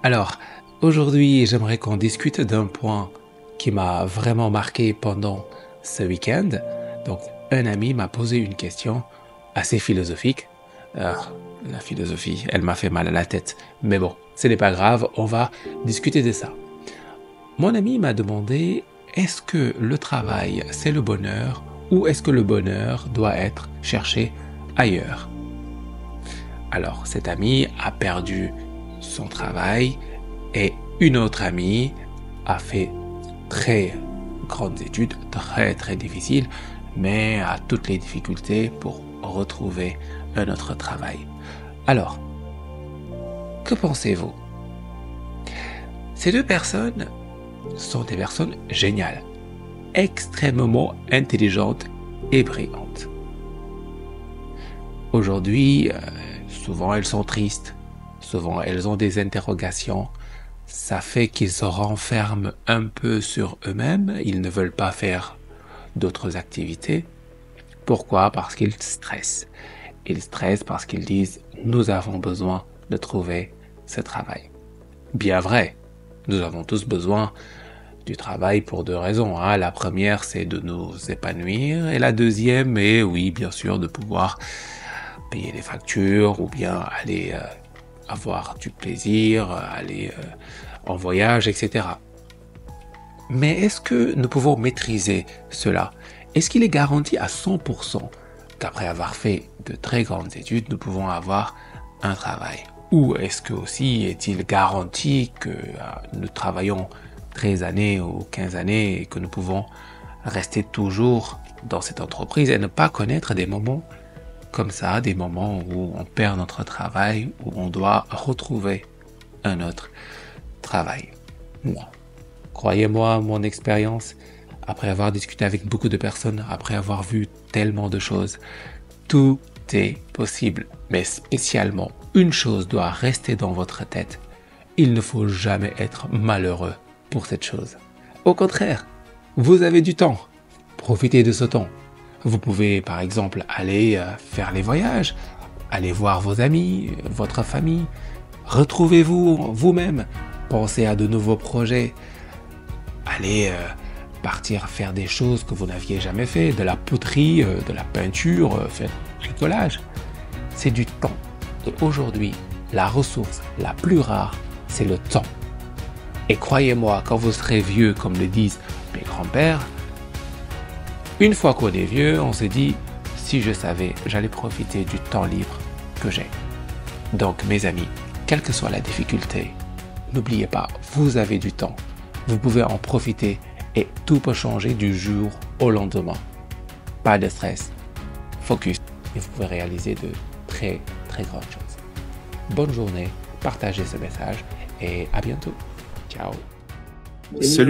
Alors, aujourd'hui, j'aimerais qu'on discute d'un point qui m'a vraiment marqué pendant ce week-end. Donc, un ami m'a posé une question assez philosophique. Ah, la philosophie, elle m'a fait mal à la tête. Mais bon, ce n'est pas grave, on va discuter de ça. Mon ami m'a demandé, est-ce que le travail, c'est le bonheur ou est-ce que le bonheur doit être cherché ailleurs? Alors, cet ami a perdu son travail et une autre amie a fait très grandes études, très difficiles, mais a toutes les difficultés pour retrouver un autre travail. Alors, que pensez-vous? Ces deux personnes sont des personnes géniales, extrêmement intelligentes et brillantes. Aujourd'hui, souvent elles sont tristes, souvent elles ont des interrogations. Ça fait qu'ils se renferment un peu sur eux-mêmes, ils ne veulent pas faire d'autres activités. Pourquoi? Parce qu'ils stressent. Ils stressent parce qu'ils disent « nous avons besoin de trouver ce travail ». Bien vrai, nous avons tous besoin du travail pour deux raisons. La première, c'est de nous épanouir et la deuxième est, oui, bien sûr, de pouvoir payer les factures ou bien aller avoir du plaisir, aller en voyage, etc. Mais est-ce que nous pouvons maîtriser cela? Est-ce qu'il est garanti à 100% qu'après avoir fait de très grandes études, nous pouvons avoir un travail? Ou est-ce que aussi est-il garanti que nous travaillons 13 années ou 15 années et que nous pouvons rester toujours dans cette entreprise et ne pas connaître des moments comme ça, des moments où on perd notre travail, où on doit retrouver un autre travail? Moi, croyez-moi, mon expérience, après avoir discuté avec beaucoup de personnes, après avoir vu tellement de choses, tout est possible. Mais spécialement, une chose doit rester dans votre tête. Il ne faut jamais être malheureux pour cette chose. Au contraire, vous avez du temps. Profitez de ce temps. Vous pouvez, par exemple, aller faire les voyages, aller voir vos amis, votre famille. Retrouvez-vous vous-même. Pensez à de nouveaux projets. Allez partir faire des choses que vous n'aviez jamais fait, de la poterie, de la peinture, faire du bricolage. C'est du temps. Et aujourd'hui, la ressource la plus rare, c'est le temps. Et croyez-moi, quand vous serez vieux, comme le disent mes grands-pères, une fois qu'on est vieux, on se dit, si je savais, j'allais profiter du temps libre que j'ai. Donc mes amis, quelle que soit la difficulté, n'oubliez pas, vous avez du temps. Vous pouvez en profiter et tout peut changer du jour au lendemain. Pas de stress, focus et vous pouvez réaliser de très grandes choses. Bonne journée, partagez ce message et à bientôt. Ciao. Celui